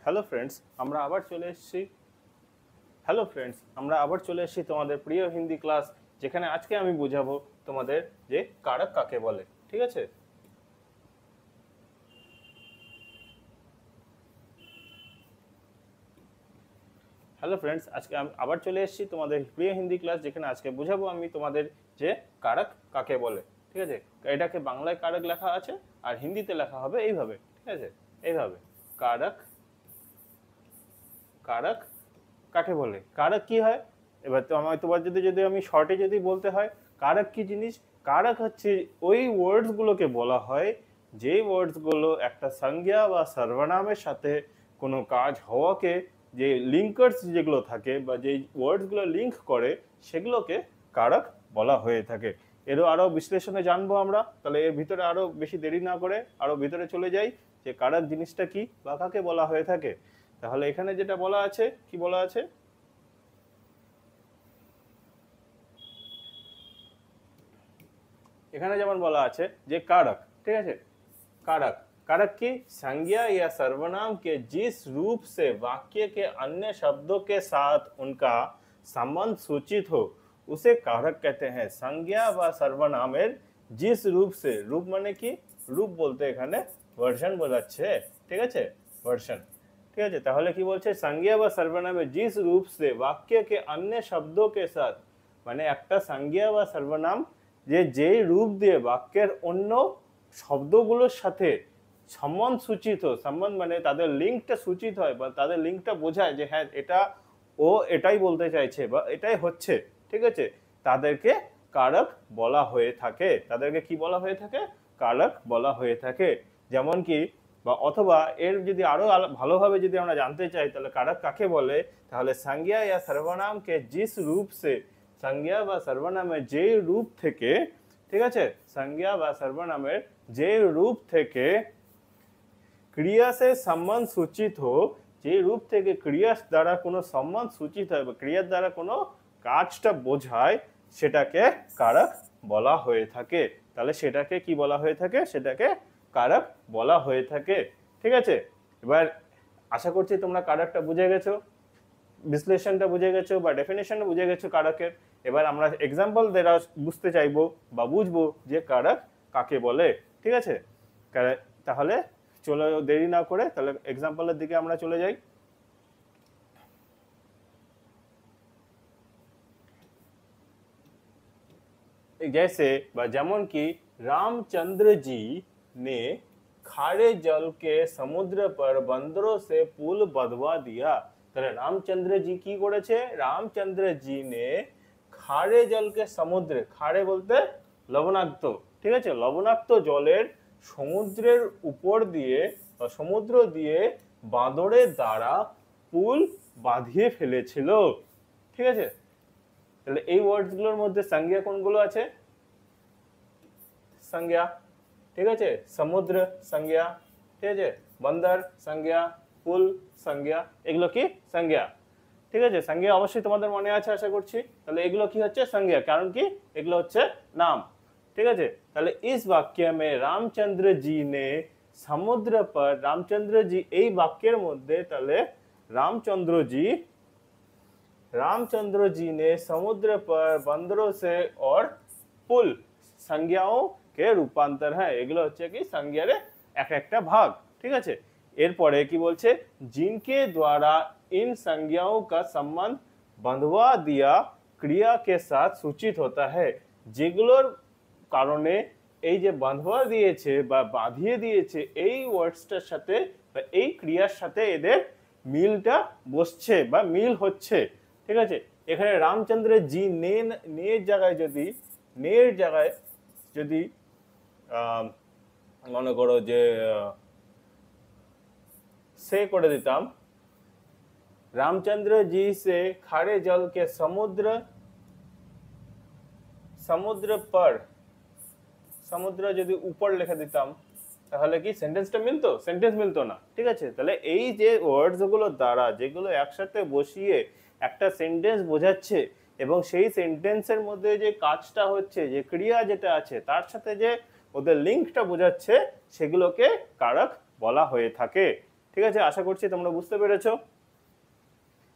Hello friends, আমরা আবার চলে এসেছি। তোমাদের প্রিয় হিন্দি ক্লাস, যেখানে আজকে আমি বুঝাবো তোমাদের যে কারক কাকে বলে। ঠিক আছে? হ্যালো ফ্রেন্ডস, আজকে আমি আবার চলে এসেছি তোমাদের প্রিয় হিন্দি ক্লাস, যেখানে আজকে বুঝাবো আমি তোমাদের যে কারক কাকে বলে। ঠিক আছে? এটাকে বাংলায় কারক লেখা আছে আর হিন্দিতে লেখা হবে এইভাবে। ঠিক আছে? এইভাবে কারক। কারক কাকে বলে, কারক কি হয়? এবার তো তোমার যদি আমি শর্টে যদি বলতে হয় কারক কি জিনিস, কারক হচ্ছে ওই ওয়ার্ডসগুলোকে বলা হয় যে ওয়ার্ডসগুলো একটা সংজ্ঞা বা সর্বনামের সাথে কোনো কাজ হওয়াকে, যে লিঙ্কার্স যেগুলো থাকে বা যে ওয়ার্ডসগুলো লিঙ্ক করে সেগুলোকে কারক বলা হয়ে থাকে। এরও আরও বিশ্লেষণে জানবো আমরা। তাহলে এর ভিতরে আরও বেশি দেরি না করে আরও ভিতরে চলে যাই যে কারক জিনিসটা কি বা কাকে বলা হয়ে থাকে। তাহলে এখানে যেটা বলা আছে, কি বলা আছে, এখানে যেমন বলা আছে যে कारक। ঠিক আছে? कारक कारक की संज्ञा या सर्वनाम के जिस रूप से वाक्य के अन्य शब्दों के साथ उनका संबंध सूचित हो उसे कारक कहते हैं। संज्ञा व सर्वनामेर जिस रूप से, रूप माने কি, রূপ বলতে এখানে ভার্সন বোঝাচ্ছে। ঠিক আছে? ভার্সন। ঠিক আছে? তাহলে কি বলছে, संज्ञा व सर्वनामेर जिस रूप से वाक्य के अन्य शब्दों के साथ, মানে একটা संज्ञा বা সর্বনাম যে যেই রূপ দিয়ে বাক্যের অন্য শব্দগুলোর সাথে সম্বন্ধ সূচিত, সম্বন্ধ মানে তাদের লিঙ্কটা সূচিত হয় বা তাদের লিঙ্কটা বোঝায় যে হ্যাঁ এটা ও এটাই বলতে চাইছে বা এটাই হচ্ছে। ঠিক আছে? তাদেরকে কারক বলা হয়ে থাকে। তাদেরকে কি বলা হয়ে থাকে? কারক বলা হয়ে থাকে। যেমন কি বা অথবা এর যদি আরো ভালোভাবে যদি আমরা জানতে চাই তাহলে কারক কাকে বলে, তাহলে संज्ञा या सर्वनाम के जिस रूप से, संज्ञा বা সর্বনামের যে রূপ থেকে, ঠিক আছে, संज्ञा বা সর্বনামের যে রূপ থেকে ক্রিয়া সে সম্বন্ধ সূচিত হো, যে রূপ থেকে ক্রিয়া দ্বারা কোনো সম্বন্ধ সূচিত হয় বা ক্রিয়ার দ্বারা কোনো কাজটা বোঝায় সেটাকে কারক বলা হয়ে থাকে। তাহলে সেটাকে কি বলা হয়ে থাকে? সেটাকে কারক বলা হয়ে থাকে। ঠিক আছে? এবার আশা করছি তোমরা কারকটা বুঝে গেছো, বিশ্লেষণটা বুঝে গেছো বা ডেফিনেশনটা বুঝে গেছো কারকের। এবার আমরা এক্সাম্পল দ্বারা বুঝতে চাইবো বা বুঝবো যে কারক কাকে বলে। ঠিক আছে? তাহলে চলো দেরি না করে তাহলে এক্সাম্পলের দিকে আমরা চলে যাই। जैसे যেমন কি रामचंद्र जी ने खारे जल के समुद्र पर बंदरों से पुल बंधवा दिया। তাহলে রামচন্দ্র জি কি করেছে? রামচন্দ্র জি নে খারে জলকে সমুদ্রে, খারে বলতে লবণাক্ত, ঠিক আছে, লবণাক্ত জলের সমুদ্রের উপর দিয়ে বা সমুদ্র দিয়ে বাঁদরের দ্বারা পুল বাঁধিয়ে ফেলেছিল। ঠিক আছে? তাহলে এই ওয়ার্ডসগুলোর মধ্যে সংজ্ঞা কোনগুলো আছে? संज्ञा, ঠিক আছে, সমুদ্র संज्ञा, ঠিক আছে, বন্দর संज्ञा, পুল संज्ञा, এগুলো কি संज्ञा। ঠিক আছে? संज्ञा অবশ্যই তোমাদের মনে আছে আশা করছি। তাহলে এগুলো কি হচ্ছে? संज्ञा। কারণ কি? এগুলো হচ্ছে নাম। ঠিক আছে? তাহলে इस वाक्य में रामचंद्र जी ने समुद्र पर, রামচন্দ্র জি এই বাক্যের মধ্যে, তাহলে रामचंद्र जी ने समुद्र पर बंदरों से और पुल संज्ञाओं के रूपांतर है। এগুলো হচ্ছে কি সংজ্ঞার এক একটা ভাগ। ঠিক আছে? এরপরে কি বলছে? जिनके द्वारा इन संज्ञाओं का संबंध बंधवा दिया क्रिया के साथ सूचित होता है। যেগুলোর কারণে এই যে বাঁধবা দিয়েছে বা বাঁধিয়ে দিয়েছে এই ওয়ার্ডসটার সাথে বা এই ক্রিয়ার সাথে এদের মিলটা বসছে বা মিল হচ্ছে। ঠিক আছে? এখানে রামচন্দ্র জি নের জায়গায় যদি মনে করো যে से করে দিতাম, रामचंद्र जी से खारे जल के समुद्र पर, সমুদ্র যদি উপর লিখে দিতাম তাহলে কি সেন্টেন্সটা মিলতো? সেন্টেন্স মিলতো না। ঠিক আছে? তাহলে এই যে ওয়ার্ডসগুলো দ্বারা যেগুলো একসাথে বসিয়ে একটা সেন্টেন্স বোঝাচ্ছে এবং সেই সেন্টেন্সের মধ্যে যে কাজটা হচ্ছে, যে ক্রিয়া যেটা আছে তার সাথে যে ওদের লিঙ্কটা বোঝাচ্ছে, সেগুলোকে কারক বলা হয়ে থাকে। ঠিক আছে, আশা করছি তোমরা বুঝতে পেরেছো।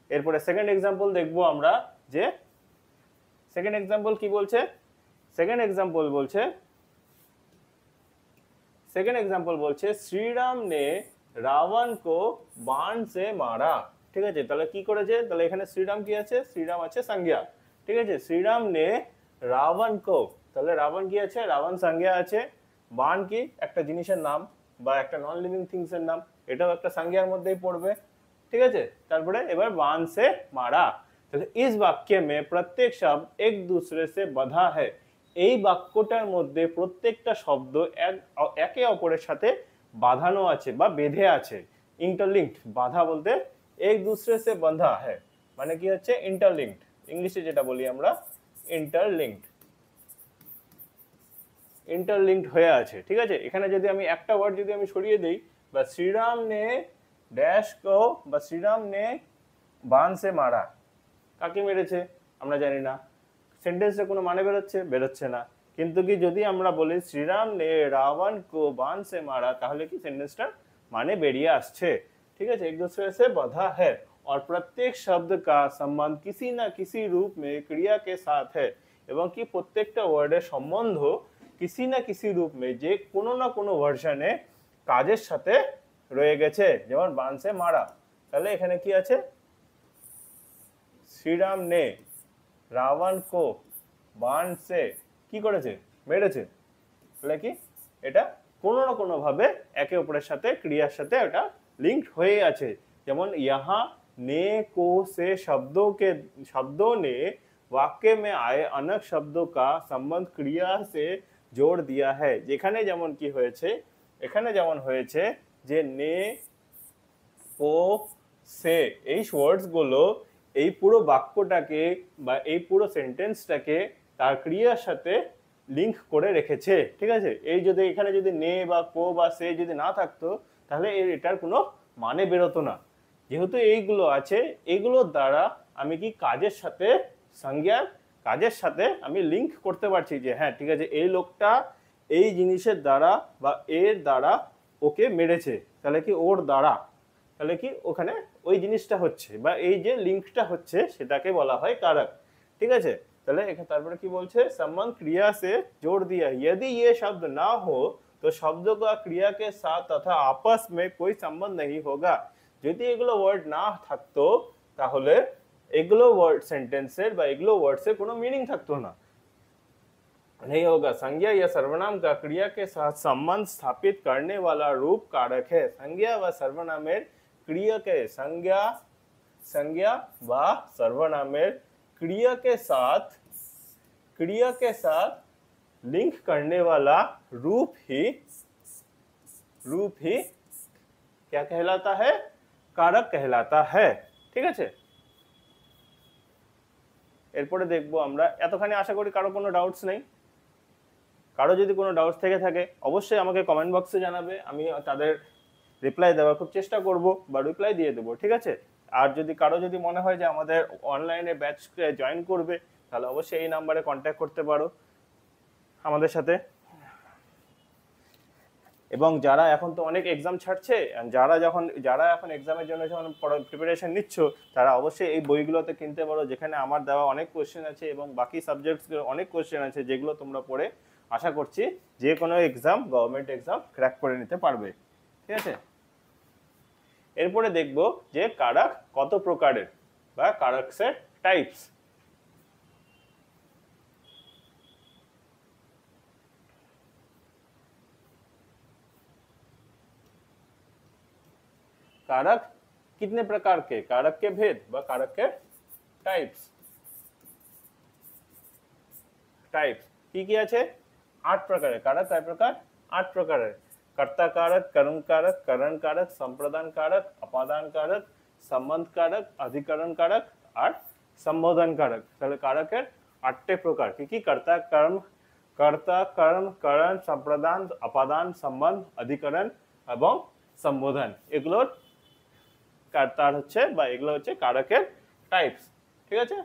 এরপরে সেকেন্ড এক্সাম্পল দেখবো আমরা, যে সেকেন্ড এক্সাম্পল কি বলছে। সেকেন্ড এক্সাম্পল বলছে श्री राम ने रावण को बाण से मारा। ঠিক আছে, তাহলে কি করেছে, তাহলে এখানে শ্রীরাম কি আছে, শ্রীরাম আছে সংজ্ঞা। ঠিক আছে, শ্রীরাম ने रावण को, তাহলে রাবণ কি আছে, রাবণ সংজ্ঞা আছে। বাণ কি একটা জিনিসের নাম বা একটা নন লিভিং থিংস এর নাম, এটাও একটা সংজ্ঞার মধ্যেই পড়বে। ঠিক আছে, তারপরে এবার বাণ से मारा। তাহলে इस वाक्य में प्रत्येक शब्द एक दूसरे से बंधा है। এই বাক্যটার মধ্যে প্রত্যেকটা শব্দ একে অপরের সাথে বাঁধানো আছে বা বেঁধে আছে। ইন্টারলিঙ্কড, বাঁধা বলতে এক दूसरे से बंधा है মানে কি হচ্ছে ইন্টারলিঙ্কড, ইংলিশে যেটা বলি আমরা ইন্টারলিঙ্কড হয়ে আছে। ঠিক আছে, এখানে যদি আমি একটা ওয়ার্ড যদি আমি সরিয়ে দেই, বা শ্রীরাম নে ড্যাশ কো, বা শ্রীরাম নে বাণ से मारा, কাকে মেরেছে আমরা জানি না, সেন্টেন্সে কোনো মানে বেরোচ্ছে না। কিন্তু কি যদি আমরা বলি শ্রীরাম নে রাवण को बाण से मारा, তাহলে কি সেন্টেন্সটার মানে বেরিয়ে আসছে। ঠিক আছে, एक दूसरे से बंधा है और प्रत्येक शब्द का संबंध किसी न किसी रूप में क्रिया के साथ है। এবং কি প্রত্যেকটা ওয়ার্ডের সম্বন্ধ किसी न किसी रूप में, যে কোনো না কোনো ভার্সনে কাজের সাথে রয়ে গেছে, যেমন बाण से मारा। তাহলে এখানে কি আছে, শ্রীরাম নে রাवण को बाण से কি করেছে, মেরেছে। তাহলে কি এটা কোনো না কোনো ভাবে একে অপরের সাথে ক্রিয়ার সাথে এটা লিঙ্কড হয়ে আছে। যেমন यहाँ ने को से शब्दों ने वाक्य में आए अनेक शब्दों का संबंध क्रिया से जोड़ दिया है। যেখানে যেমন কি হয়েছে, এখানে যেমন হয়েছে যে ने को से এই ওয়ার্ডস গুলো এই পুরো বাক্যটাকে বা এই পুরো সেন্টেন্সটাকে তার ক্রিয়ার সাথে লিংক করে রেখেছে। ঠিক আছে, এই যদি এখানে যদি নে বা কো বা সে যদি না থাকতো, তাহলে এটার কোনো মানে বেরোতো না। যেহেতু এইগুলো আছে, এগুলোর দ্বারা আমি কি কাজের সাথে, সংজ্ঞার কাজের সাথে আমি লিংক করতে পারছি যে হ্যাঁ ঠিক আছে, এই লোকটা এই জিনিসের দ্বারা বা এর দ্বারা ওকে মেরেছে, তাহলে কি ওর দ্বারা, তাহলে কি ওখানে ওই জিনিসটা হচ্ছে বা এই যে লিংকটা হচ্ছে সেটাকে বলা হয় कारक। ঠিক আছে, তাহলে এখানে তারপরে কি বলছে, संबंध क्रिया से जोड़ दिया। यदि ये शब्द ना हो तो शब्दों का क्रिया के साथ तथा आपस में कोई संबंध नहीं होगा। যদি এগুলো ওয়ার্ড না থাকতো তাহলে এগুলো ওয়ার্ড সেন্টেন্সের বা এগুলো ওয়ার্ডসের কোনো মিনিং থাকতো না, नहीं होगा। संज्ञा या सर्वनाम का क्रिया के साथ संबंध स्थापित करने वाला रूप कारक है। संज्ञा व सर्वनामेर क्रिया के संज्ञा व सर्वनामेर क्रिया के साथ लिंक करने वाला रूप ही क्या कहलाता है, कारक कहलाता है। ঠিক আছে, এরপরে দেখবো আমরা। এতখানি আশা করি কারো কোনো ডাউটস নেই। কারো যদি কোনো ডাউটস থেকে থাকে অবশ্যই আমাকে কমেন্ট বক্সে জানাবে, আমি তাদের রিপ্লাই দেওয়ার খুব চেষ্টা করব বা রিপ্লাই দিয়ে দেবো। ঠিক আছে, আর যদি কারো যদি মনে হয় যে আমাদের অনলাইনে ব্যাচ জয়েন করবে, তাহলে অবশ্যই এই নাম্বারে কন্ট্যাক্ট করতে পারো আমাদের সাথে। এবং যারা এখন তো অনেক এক্সাম ছাড়ছে, যারা এখন এক্সামের জন্য যখন প্রিপারেশন নিচ্ছ, তারা অবশ্যই এই বইগুলোতে কিনতে পারো, যেখানে আমার দেওয়া অনেক কোশ্চেন আছে এবং বাকি সাবজেক্টসগুলো অনেক কোশ্চেন আছে, যেগুলো তোমরা পড়ে আশা করছি যে কোনো এক্সাম, গভর্নমেন্ট এক্সাম ক্র্যাক করে নিতে পারবে। ঠিক আছে, এরপরে দেখব যে কারক কত প্রকারের বা কারকসের টাইপস। कारक कितने प्रकार के, कारक के भेद व कारक के टाइप्स কি আছে, 8 প্রকারের कारक। কয় প্রকার, 8 প্রকারের। कर्ता कारक, कर्म कारक, करण कारक, संप्रदान कारक, अपादान कारक, संबंध कारक, अधिकरण कारक और संबोधन कारक। তাহলে কারকের 8টে প্রকার কি কি, कर्ता कर्म करण, संप्रदान, अपादान, संबंध, अधिकरण এবং সম্বোধন। এগুলোর তার হচ্ছে বা এগুলো হচ্ছে কারকের টাইপস। ঠিক আছে,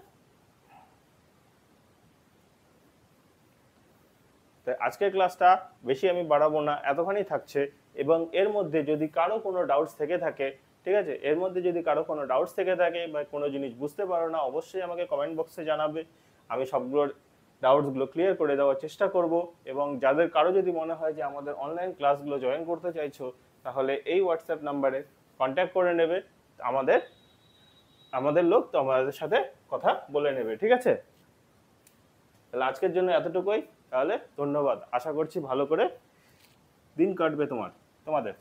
তো আজকের ক্লাসটা বেশি আমি বাড়াবো না, এতখানি থাকছে। এবং এর মধ্যে যদি কারো কোনো ডাউটস থেকে থাকে, ঠিক আছে, এর মধ্যে যদি কারো কোনো ডাউটস থেকে থাকে বা কোনো জিনিস বুঝতে পারো না, অবশ্যই আমাকে কমেন্ট বক্সে জানাবে। আমি সবগুলোর ডাউটসগুলো ক্লিয়ার করে দেওয়ার চেষ্টা করব। এবং যাদের কারো যদি মনে হয় যে আমাদের অনলাইন ক্লাসগুলো জয়েন করতে চাইছো, তাহলে এই হোয়াটসঅ্যাপ নাম্বারে কন্ট্যাক্ট করে নেবে। আমাদের লোক তো আমাদের সাথে কথা বলে নেবে, ঠিক আছে? তাহলে আজকের জন্য এতটুকুই। তাহলে ধন্যবাদ। আশা করছি ভালো করে দিন কাটবে তোমাদের।